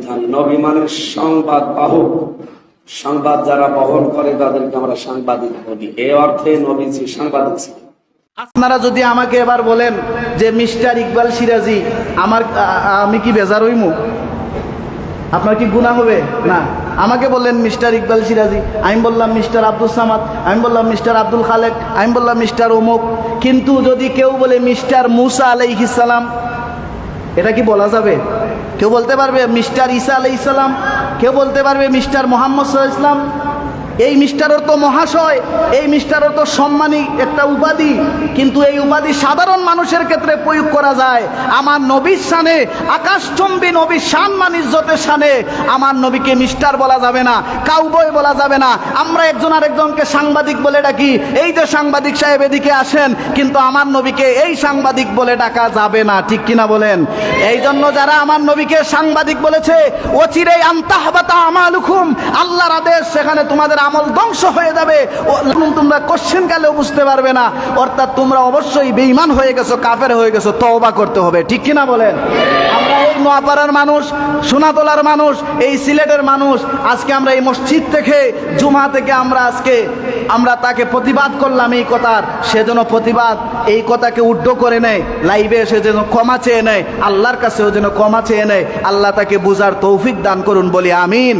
বিধান। নবী মানে সংবাদ বাহক, সংবাদ যারা বহন করে তাদেরকে আমরা সাংবাদিক বলি। এই অর্থে নবীজি সাংবাদিক ছিলেন। আপনারা যদি আমাকে এবার বলেন যে মিস্টার ইকবাল সিরাজি, আমি কি বেজার হইমু? আপনার কি গুনাহ হবে? না। আমাকে বললেন মিস্টার ইকবাল সিরাজি, আমি বললাম মিস্টার আব্দুল সামাদ, আমি বললাম মিস্টার আব্দুল খালেক, আমি বললাম মিস্টার অমুক। কিন্তু যদি কেউ বলে মিস্টার মুসা আলাইহিস সালাম, এটা কি বলা যাবে? কেউ বলতে পারবে মিস্টার ঈসা আলাইহিস সালাম? কেউ বলতে পারবে মিস্টার মুহাম্মদ সাল্লাল্লাহু আলাইহি ওয়াসাল্লাম? এই মিস্টারের তো মহাশয়, এই মিস্টারের তো সম্মানী একটা উপাধি, কিন্তু এই উপাধি সাধারণ মানুষের ক্ষেত্রে প্রয়োগ করা যায়। আমার নবীর শানে, আকাশচুম্বী নবীর সম্মান ইজ্জতের শানে আমার নবীকে মিস্টার বলা যাবে না, কাউবয় বলা যাবে না। আমরা একজন আরেকজনকে সাংবাদিক বলে ডাকি, এই যে সাংবাদিক সাহেব এদিকে আসেন, কিন্তু আমার নবীকে এই সাংবাদিক বলে ডাকা যাবে না, ঠিক কিনা বলেন? এই জন্য যারা আমার নবীকে সাংবাদিক বলেছে, অচিরেই আনতাহবাতা আমালুকুম, আল্লাহর আদেশ, সেখানে তোমাদের আমল ধ্বংস হয়ে যাবে। তোমরা কোশ্চেন কালেও বুঝতে পারবে না। অর্থাৎ তোমরা অবশ্যই বেঈমান হয়ে গেছো, কাফের হয়ে গেছো, তওবা করতে হবে, ঠিক কিনা বলেন? আমরা এই নোয়াপাড়ার মানুষ, সোনাতলার মানুষ, এই সিলেটের মানুষ, আজকে আমরা এই মসজিদ থেকে, জুমা থেকে আমরা তাকে প্রতিবাদ করলাম এই কথার, সে যেন প্রতিবাদ এই কথাকে উড্ড করে নেয়, লাইভে এসে যেন ক্ষমা চেয়ে নেয়, আল্লাহর কাছেও যেন ক্ষমা চেয়ে নেয়। আল্লাহ তাকে বুঝার তৌফিক দান করুন, বলি আমিন।